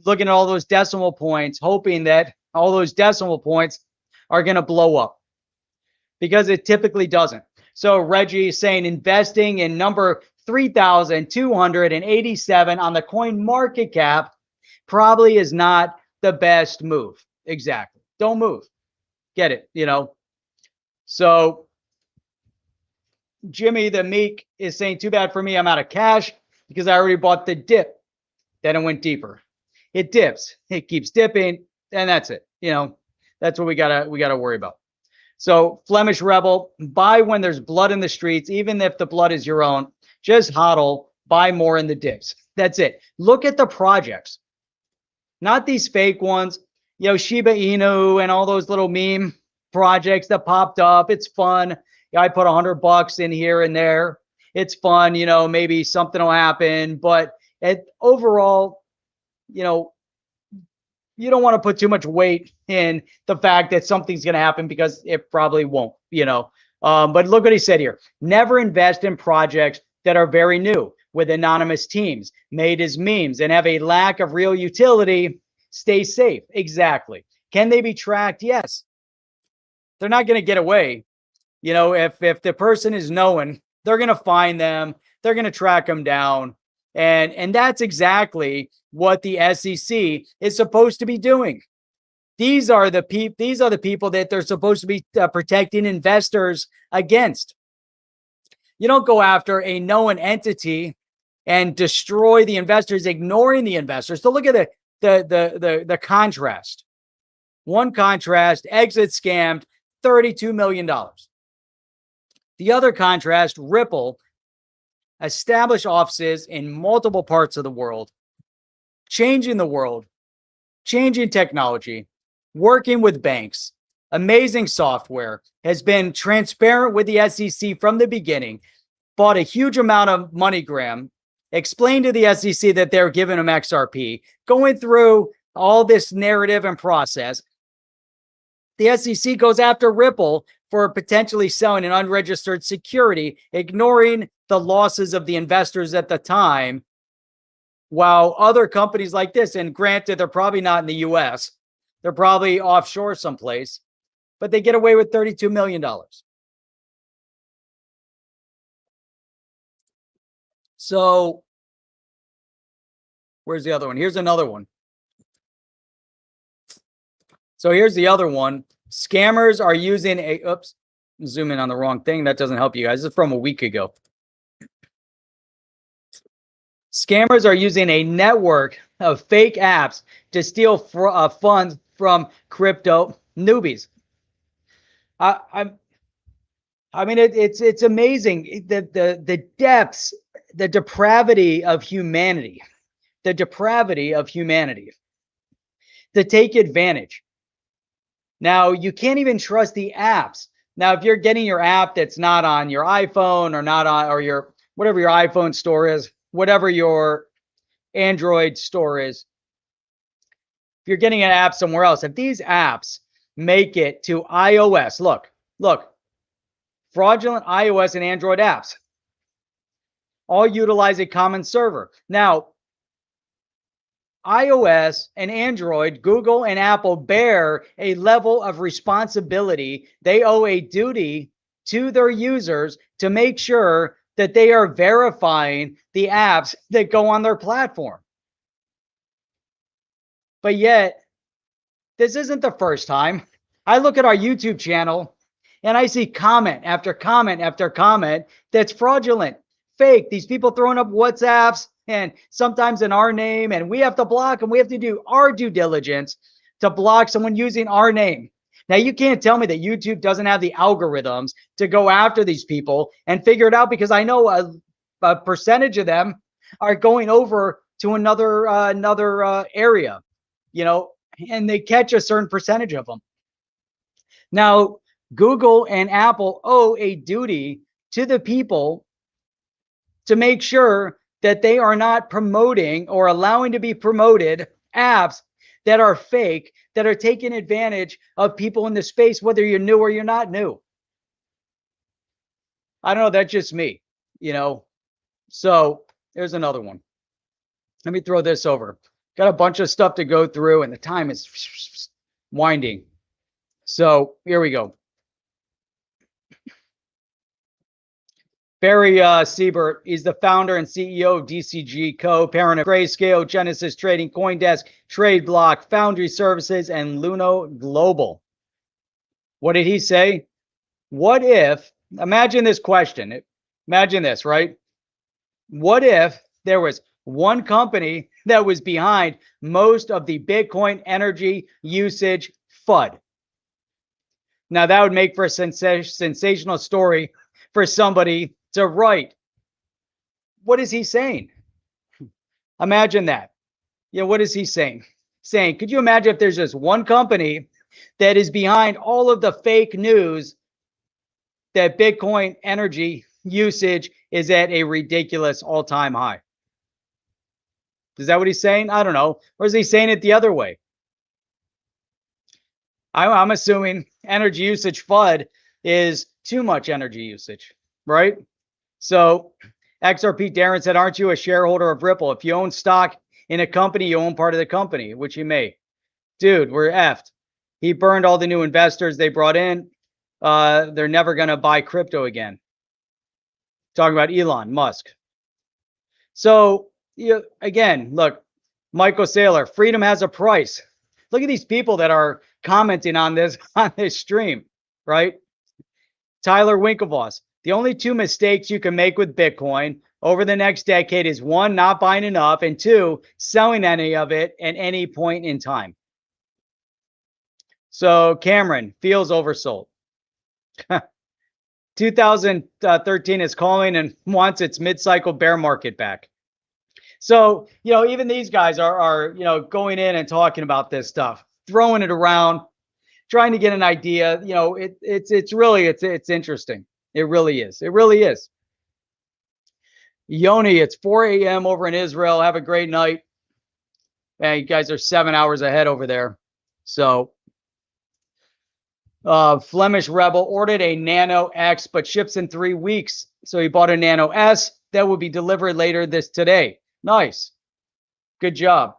looking at all those decimal points, hoping that all those decimal points are going to blow up, because it typically doesn't. So Reggie is saying investing in number 3,287 on the coin market cap probably is not the best move. Exactly. Don't move. Get it, you know. So Jimmy the Meek is saying, too bad for me, I'm out of cash because I already bought the dip. Then it went deeper. It dips, it keeps dipping, and that's it. You know, that's what we gotta worry about. So Flemish Rebel, buy when there's blood in the streets, even if the blood is your own. Just hodl, buy more in the dips. That's it. Look at the projects, not these fake ones. You know, Shiba Inu and all those little meme projects that popped up. It's fun. I put $100 in here and there. It's fun. You know, maybe something will happen, but overall, you know, you don't want to put too much weight in the fact that something's going to happen, because it probably won't, you know. But look what he said here. Never invest in projects that are very new, with anonymous teams, made as memes, and have a lack of real utility. Stay safe. Exactly. Can they be tracked? Yes. They're not going to get away. You know, if the person is known, they're going to find them. They're going to track them down. And that's exactly what the SEC is supposed to be doing. These are the people that they're supposed to be protecting investors against. You don't go after a known entity and destroy the investors, ignoring the investors. So look at the contrast. One contrast, exit scammed, $32 million. The other contrast, Ripple, established offices in multiple parts of the world, changing the world, changing technology, working with banks, amazing software, has been transparent with the SEC from the beginning, bought a huge amount of MoneyGram, explained to the SEC that they're giving them XRP, going through all this narrative and process. The SEC goes after Ripple for potentially selling an unregistered security, ignoring the losses of the investors at the time, while other companies like this, and granted, they're probably not in the US, they're probably offshore someplace, but they get away with $32 million. So where's the other one? Here's another one. So here's the other one. Scammers are using oops, zoom in on the wrong thing. That doesn't help you guys. This is from a week ago. Scammers are using a network of fake apps to steal funds from crypto newbies. I mean, it's amazing the depths, the depravity of humanity, to take advantage. Now, you can't even trust the apps. Now, if you're getting your app that's not on your iPhone or not on, or your, whatever your iPhone store is, whatever your Android store is, if you're getting an app somewhere else, if these apps make it to iOS, look, fraudulent iOS and Android apps all utilize a common server. Now, iOS and Android, Google and Apple bear a level of responsibility. They owe a duty to their users to make sure that they are verifying the apps that go on their platform. But yet, this isn't the first time. I look at our YouTube channel and I see comment after comment after comment that's fraudulent, fake. These people throwing up WhatsApps and sometimes in our name, and we have to block them. We have to do our due diligence to block someone using our name. Now, you can't tell me that YouTube doesn't have the algorithms to go after these people and figure it out, because I know a percentage of them are going over to another area, you know, and they catch a certain percentage of them. Now, Google and Apple owe a duty to the people to make sure that they are not promoting or allowing to be promoted apps that are fake, that are taking advantage of people in the space, whether you're new or you're not new. I don't know, that's just me, you know. So there's another one. Let me throw this over. Got a bunch of stuff to go through and the time is winding. So here we go. Barry Siebert, he's the founder and CEO of DCG Co., parent of Grayscale, Genesis Trading, CoinDesk, TradeBlock, Foundry Services, and Luno Global. What did he say? What if, imagine this question. Imagine this, right? What if there was one company that was behind most of the Bitcoin energy usage FUD? Now, that would make for a sensational story for somebody to write. What is he saying? Imagine that. Yeah, what is he saying? Saying, could you imagine if there's just one company that is behind all of the fake news that Bitcoin energy usage is at a ridiculous all-time high? Is that what he's saying? I don't know. Or is he saying it the other way? I'm assuming energy usage FUD is too much energy usage, right? So XRP Darren said, aren't you a shareholder of Ripple? If you own stock in a company, you own part of the company, which you may. Dude, we're effed. He burned all the new investors they brought in. They're never going to buy crypto again. Talking about Elon Musk. So, again, look, Michael Saylor, freedom has a price. Look at these people that are commenting on this stream, right? Tyler Winklevoss, the only two mistakes you can make with Bitcoin over the next decade is one, not buying enough, and two, selling any of it at any point in time. So Cameron feels oversold. 2013 is calling and wants its mid-cycle bear market back. So, even these guys are going in and talking about this stuff, throwing it around, trying to get an idea. It's really interesting. It really is. It really is. Yoni, it's 4 a.m. over in Israel. Have a great night. Man, you guys are 7 hours ahead over there. So, Flemish Rebel ordered a Nano X, but ships in 3 weeks. So he bought a Nano S that will be delivered later today. Nice. Good job.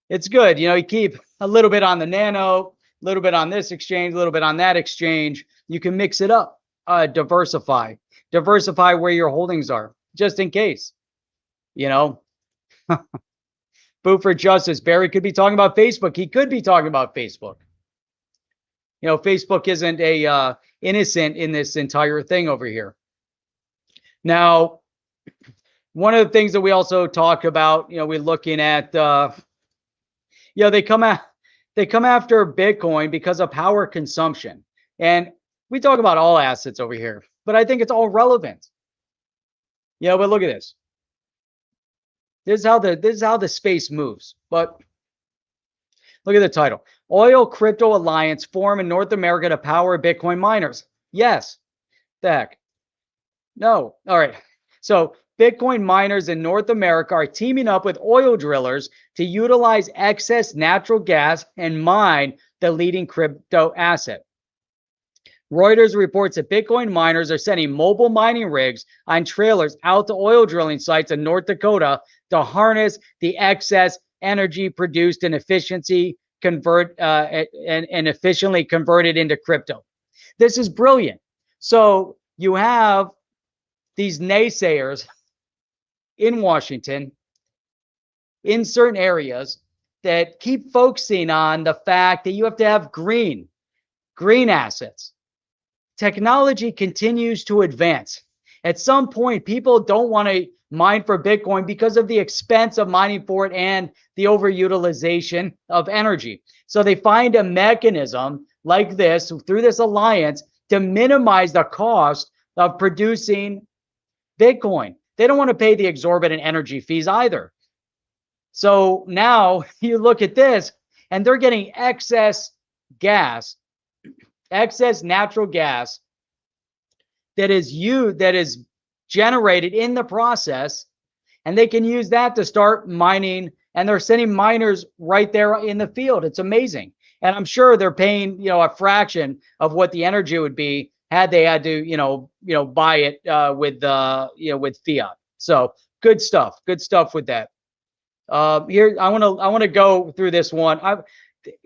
It's good. You keep a little bit on the Nano, a little bit on this exchange, a little bit on that exchange. You can mix it up, diversify where your holdings are, just in case, Boo for justice. Barry could be talking about Facebook. He could be talking about Facebook. Facebook isn't a innocent in this entire thing over here. Now, one of the things that we also talk about, we're looking at, they come after Bitcoin because of power consumption. And we talk about all assets over here, but I think it's all relevant. But look at this. This is how the space moves. But look at the title. Oil Crypto Alliance form in North America to power Bitcoin miners. Yes. The heck. No. All right. So Bitcoin miners in North America are teaming up with oil drillers to utilize excess natural gas and mine the leading crypto asset. Reuters reports that Bitcoin miners are sending mobile mining rigs on trailers out to oil drilling sites in North Dakota to harness the excess energy produced and efficiently convert and efficiently convert it into crypto. This is brilliant. So you have these naysayers in Washington, in certain areas, that keep focusing on the fact that you have to have green assets. Technology continues to advance. At some point, people don't want to mine for Bitcoin because of the expense of mining for it and the overutilization of energy. So they find a mechanism like this through this alliance to minimize the cost of producing Bitcoin. They don't want to pay the exorbitant energy fees either. So now you look at this and they're getting excess gas, excess natural gas that is generated in the process, and they can use that to start mining, and they're sending miners right there in the field. It's amazing. And I'm sure they're paying, a fraction of what the energy would be had they had to, buy it with fiat. So good stuff with that. Here, I want to go through this one.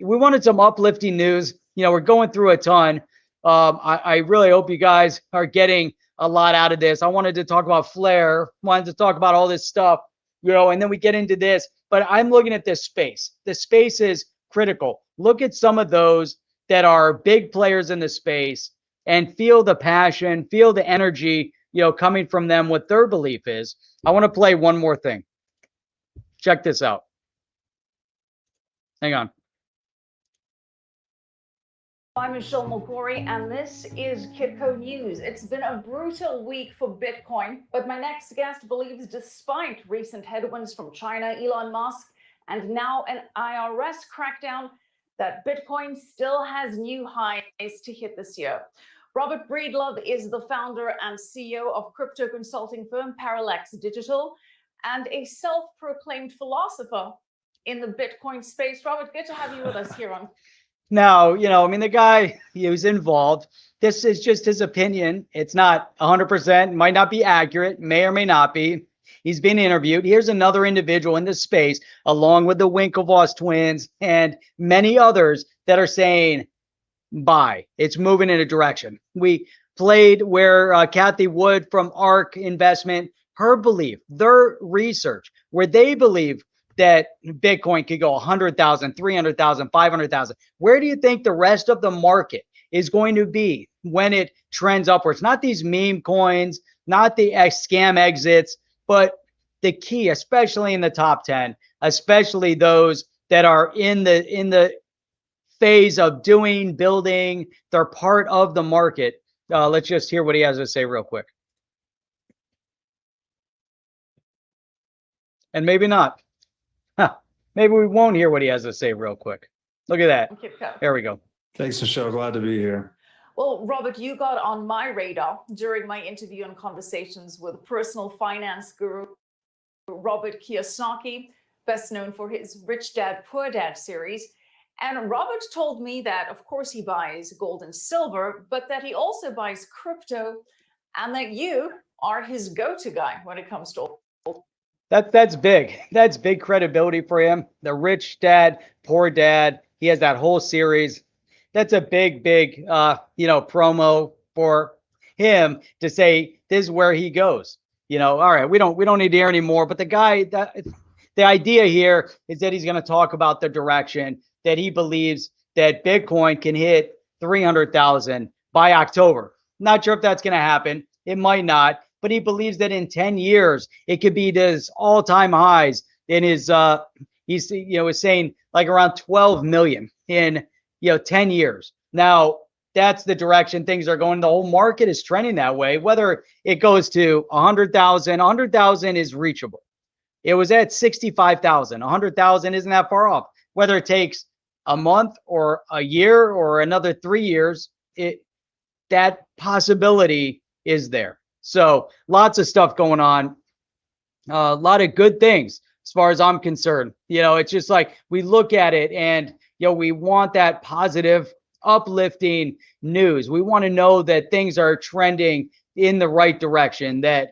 We wanted some uplifting news. We're going through a ton. I really hope you guys are getting a lot out of this. I wanted to talk about Flare, wanted to talk about all this stuff, and then we get into this. But I'm looking at this space. The space is critical. Look at some of those that are big players in the space and feel the passion, feel the energy, coming from them, what their belief is. I want to play one more thing. Check this out. Hang on. I'm Michelle Mulgore, and this is Kitco News. It's been a brutal week for Bitcoin, but my next guest believes despite recent headwinds from China, Elon Musk, and now an IRS crackdown, that Bitcoin still has new highs to hit this year. Robert Breedlove is the founder and CEO of crypto consulting firm Parallax Digital and a self-proclaimed philosopher in the Bitcoin space. Robert, good to have you with us here on. Now, the guy, he was involved. This is just his opinion. It's not 100%, might not be accurate, may or may not be. He's been interviewed. Here's another individual in this space, along with the Winklevoss twins and many others that are saying, buy. It's moving in a direction. We played where Kathy Wood from ARK Investment, her belief, their research, where they believe that Bitcoin could go 100,000, 300,000, 500,000. Where do you think the rest of the market is going to be when it trends upwards? Not these meme coins, not the scam exits, but the key, especially in the top 10, especially those that are in the phase of building, they're part of the market. Let's just hear what he has to say real quick. And maybe not. Maybe we won't hear what he has to say real quick. Look at that. There we go. Thanks, Michelle. Glad to be here. Well, Robert, you got on my radar during my interview and conversations with personal finance guru Robert Kiyosaki, best known for his Rich Dad, Poor Dad series. And Robert told me that, of course, he buys gold and silver, but that he also buys crypto, and that you are his go-to guy when it comes to That's big. That's big credibility for him. The Rich Dad, Poor Dad. He has that whole series. That's a big promo for him to say this is where he goes. All right, we don't need to hear anymore. But the idea here is that he's going to talk about the direction that he believes that Bitcoin can hit 300,000 by October. Not sure if that's going to happen. It might not. But he believes that in 10 years, it could be his all-time highs in his, he's, is saying like around 12 million in, 10 years. Now, that's the direction things are going. The whole market is trending that way. Whether it goes to 100,000 is reachable. It was at 65,000. 100,000 isn't that far off. Whether it takes a month or a year or another 3 years, that possibility is there. So lots of stuff going on, a lot of good things as far as I'm concerned. It's just like we look at it and, we want that positive, uplifting news. We want to know that things are trending in the right direction, that,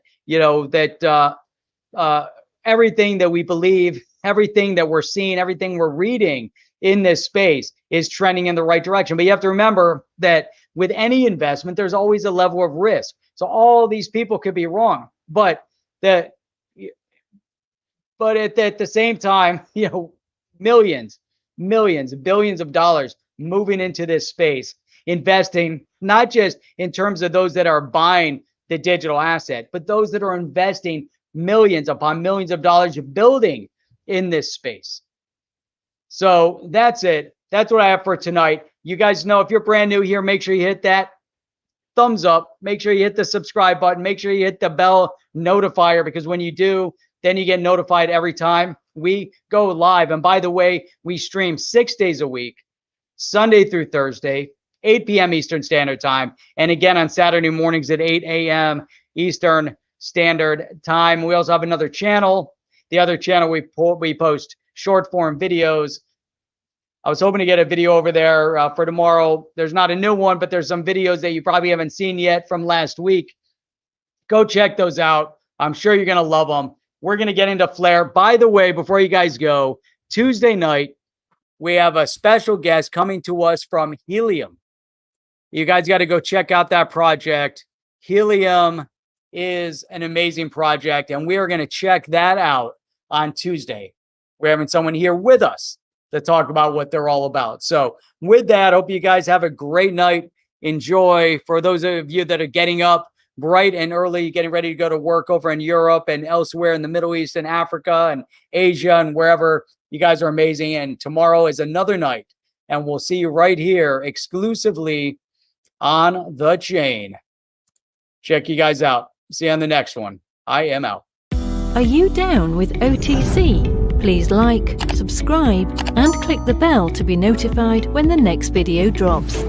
everything that we believe, everything that we're seeing, everything we're reading in this space is trending in the right direction. But you have to remember that with any investment, there's always a level of risk. So all these people could be wrong, but at the same time, millions, billions of dollars moving into this space, investing, not just in terms of those that are buying the digital asset, but those that are investing millions upon millions of dollars building in this space. So that's it. That's what I have for tonight. You guys know, if you're brand new here, make sure you hit that thumbs up. Make sure you hit the subscribe button. Make sure you hit the bell notifier, because when you do, then you get notified every time we go live. And by the way, we stream 6 days a week, Sunday through Thursday, 8 p.m. Eastern Standard Time. And again, on Saturday mornings at 8 a.m. Eastern Standard Time. We also have another channel. The other channel, we post short form videos. I was hoping to get a video over there for tomorrow. There's not a new one, but there's some videos that you probably haven't seen yet from last week. Go check those out. I'm sure you're going to love them. We're going to get into Flare. By the way, before you guys go, Tuesday night, we have a special guest coming to us from Helium. You guys got to go check out that project. Helium is an amazing project, and we are going to check that out on Tuesday. We're having someone here with us to talk about what they're all about. So with that, hope you guys have a great night. Enjoy. For those of you that are getting up bright and early, getting ready to go to work over in Europe and elsewhere in the Middle East and Africa and Asia and wherever, you guys are amazing. And tomorrow is another night, and we'll see you right here exclusively on The Chain. Check you guys out. See you on the next one. I am out. Are you down with OTC? Please like, subscribe, and click the bell to be notified when the next video drops.